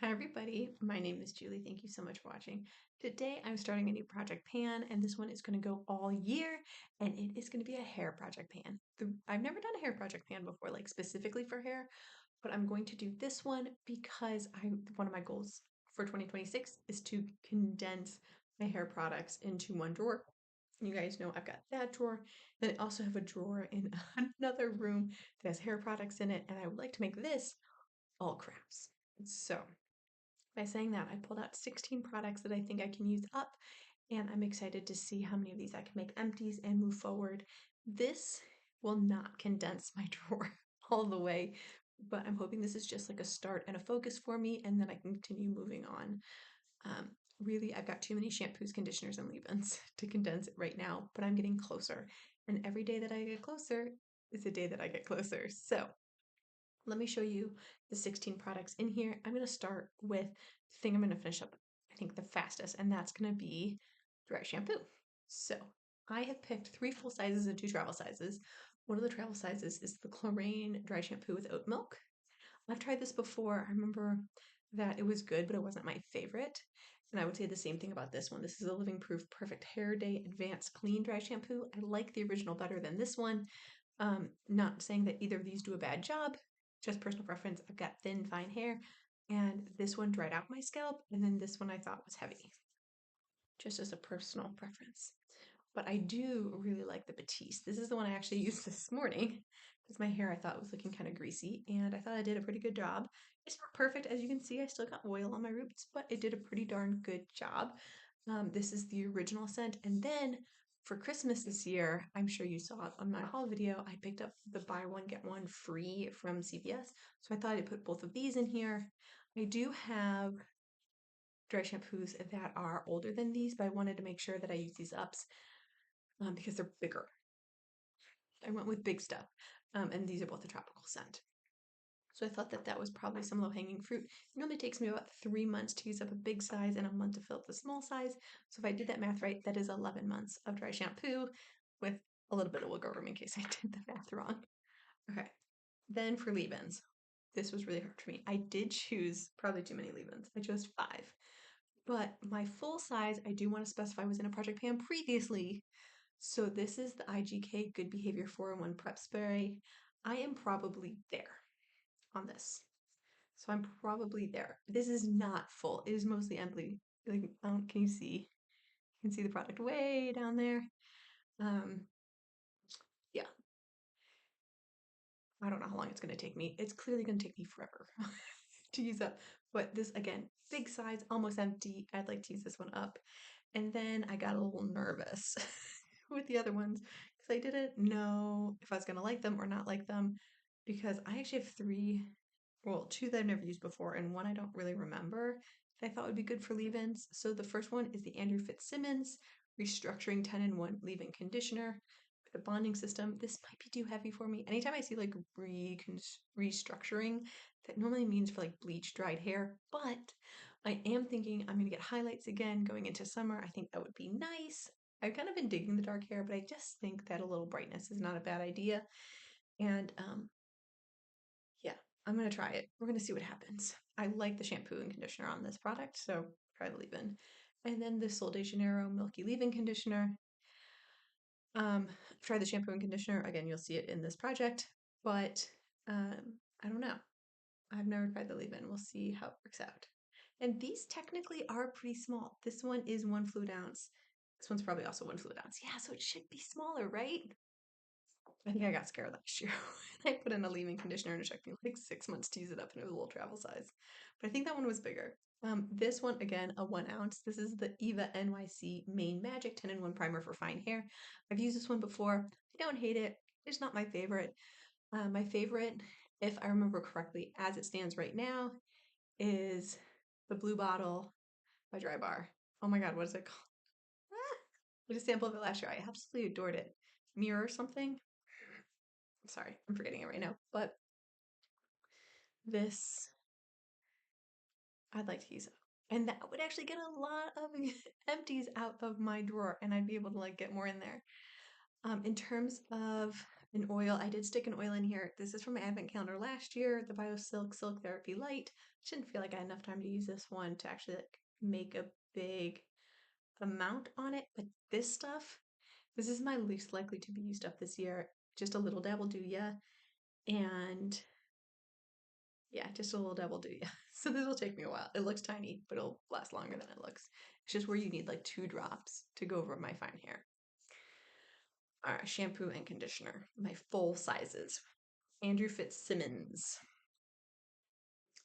Hi everybody, my name is Julie. Thank you so much for watching. Today I'm starting a new project pan and this one is going to go all year and it is going to be a hair project pan. I've never done a hair project pan before, like specifically for hair, but I'm going to do this one because one of my goals for 2026 is to condense my hair products into one drawer. You guys know I've got that drawer, then I also have a drawer in another room that has hair products in it, and I would like to make this all crafts. So by saying that, I pulled out 16 products that I think I can use up, and I'm excited to see how many of these I can make empties and move forward. This will not condense my drawer all the way, but I'm hoping this is just like a start and a focus for me, and then I can continue moving on. Um, really, I've got too many shampoos, conditioners, and leave-ins to condense it right now, but I'm getting closer. And every day that I get closer is a day that I get closer. So let me show you the 16 products in here. I'm going to start with the thing I'm going to finish up, I think, the fastest, and that's going to be dry shampoo. So I have picked 3 full sizes and 2 travel sizes. One of the travel sizes is the Chlorine dry shampoo with oat milk. I've tried this before. I remember that it was good, but it wasn't my favorite. And I would say the same thing about this one. This is a Living Proof Perfect Hair Day Advanced Clean Dry Shampoo. I like the original better than this one. Not saying that either of these do a bad job, just personal preference. I've got thin, fine hair, and this one dried out my scalp, and then this one I thought was heavy, just as a personal preference. But I do really like the Batiste. This is the one I actually used this morning because my hair I thought was looking kind of greasy, and I thought I did a pretty good job. It's not perfect, as you can see. I still got oil on my roots, but it did a pretty darn good job. This is the original scent, and then for Christmas this year, I'm sure you saw it on my haul video, I picked up the buy one get one free from CVS. So I thought I'd put both of these in here. I do have dry shampoos that are older than these, but I wanted to make sure that I use these ups because they're bigger. I went with big stuff, and these are both a tropical scent. So I thought that that was probably some low-hanging fruit. It normally takes me about 3 months to use up a big size and a month to fill up the small size. So if I did that math right, that is 11 months of dry shampoo with a little bit of wiggle room in case I did the math wrong. Okay, then for leave-ins. This was really hard for me. I did choose probably too many leave-ins. I chose 5. But my full size, I do want to specify, was in a project pan previously. So this is the IGK Good Behavior 4-in-1 Prep Spray. I am probably there on this. So I'm probably there. This is not full. It is mostly empty. Like, can you see? You can see the product way down there. Um, yeah, I don't know how long it's going to take me. It's clearly going to take me forever to use up. But this, again, big size, almost empty. I'd like to use this one up. And then I got a little nervous with the other ones because I didn't know if I was going to like them or not like them because I actually have 3, well, 2 that I've never used before and one I don't really remember that I thought would be good for leave-ins. So the first one is the Andrew Fitzsimmons Restructuring 10-in-1 Leave-In Conditioner with a bonding system. This might be too heavy for me. Anytime I see like restructuring, that normally means for like bleach dried hair, but I am thinking I'm gonna get highlights again going into summer. I think that would be nice. I've kind of been digging the dark hair, but I just think that a little brightness is not a bad idea. And yeah, I'm gonna try it. We're gonna see what happens. I like the shampoo and conditioner on this product, so try the leave-in. And then the Sol de Janeiro Milky Leave-In Conditioner. Try the shampoo and conditioner. Again, you'll see it in this project, but I don't know. I've never tried the leave-in. We'll see how it works out. And these technically are pretty small. This one is 1 fluid ounce. This one's probably also 1 fluid ounce. Yeah, so it should be smaller, right? I think I got scared last year. I put in a leave-in conditioner and it took me like 6 months to use it up and it was a little travel size. But I think that one was bigger. This one, again, a 1 ounce. This is the Eva NYC Main Magic 10-in-1 Primer for Fine Hair. I've used this one before. I don't hate it. It's not my favorite. My favorite, if I remember correctly, as it stands right now, is the Blue Bottle by Dry Bar. Oh my god, what is it called? Ah, I just sampled it last year. I absolutely adored it. Mirror or something? Sorry, I'm forgetting it right now. But this, I'd like to use it. And that would actually get a lot of empties out of my drawer and I'd be able to like get more in there. In terms of An oil. I did stick an oil in here. This is from my advent calendar last year, the BioSilk Silk Therapy Light. Didn't feel like I had enough time to use this one to actually like make a big amount on it, but this stuff, this is my least likely to be used up this year. Just a little dab will do ya, and yeah, just a little dab will do ya. So this will take me a while. It looks tiny, but it'll last longer than it looks. It's just where you need like 2 drops to go over my fine hair. All right, shampoo and conditioner, my full sizes. Andrew Fitzsimmons.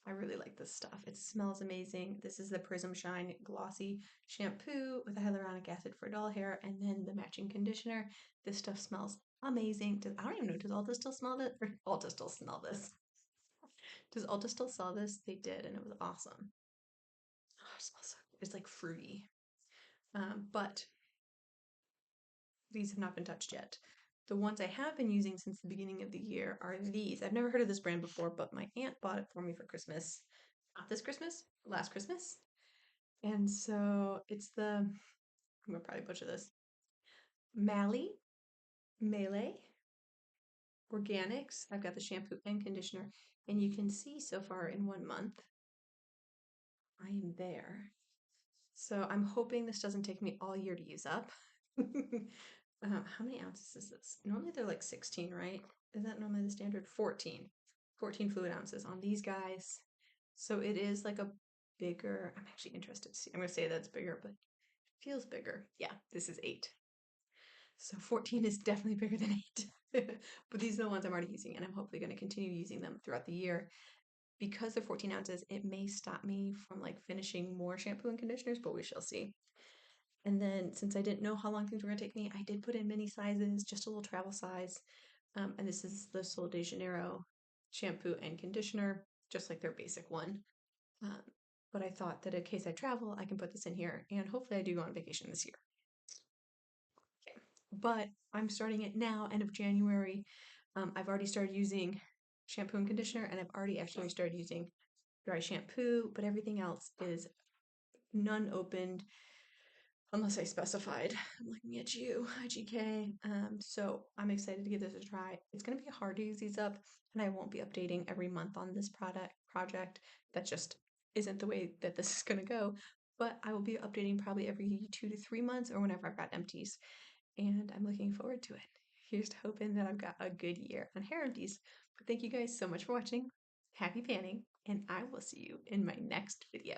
I really like this stuff. It smells amazing. This is the Prism Shine Glossy Shampoo with hyaluronic acid for doll hair, and then the matching conditioner. This stuff smells amazing. I don't even know, does Ulta still smell it? Or Ulta still smell this? Does Ulta still sell this? They did, and it was awesome. Oh, it smells so good. It's like fruity. But these have not been touched yet. The ones I have been using since the beginning of the year are these. I've never heard of this brand before, but my aunt bought it for me for Christmas. Not this Christmas, last Christmas. And so it's I'm gonna probably butcher this. Mally, Melee, Organics. I've got the shampoo and conditioner, and you can see so far in 1 month, I am there. So I'm hoping this doesn't take me all year to use up. How many ounces is this? Normally they're like 16, right? Is that normally the standard? 14. 14 fluid ounces on these guys. So it is like a bigger, I'm actually interested to see. I'm gonna say that's bigger, but it feels bigger. Yeah, this is 8. So 14 is definitely bigger than 8. But these are the ones I'm already using, and I'm hopefully going to continue using them throughout the year. Because they're 14 ounces, it may stop me from like finishing more shampoo and conditioners, but we shall see. And then since I didn't know how long things were going to take me, I did put in mini sizes, just a little travel size. And this is the Sol de Janeiro shampoo and conditioner, just like their basic one. Um, but I thought that in case I travel, I can put this in here, and hopefully I do go on vacation this year. Okay. But I'm starting it now, end of January. I've already started using shampoo and conditioner, and I've already actually started using dry shampoo, but everything else is none opened unless I specified. I'm looking at you, IGK. So I'm excited to give this a try. It's going to be hard to use these up, and I won't be updating every month on this project. That just isn't the way that this is going to go. But I will be updating probably every 2 to 3 months or whenever I've got empties, and I'm looking forward to it. Here's to hoping that I've got a good year on hair empties. But thank you guys so much for watching. Happy panning, and I will see you in my next video.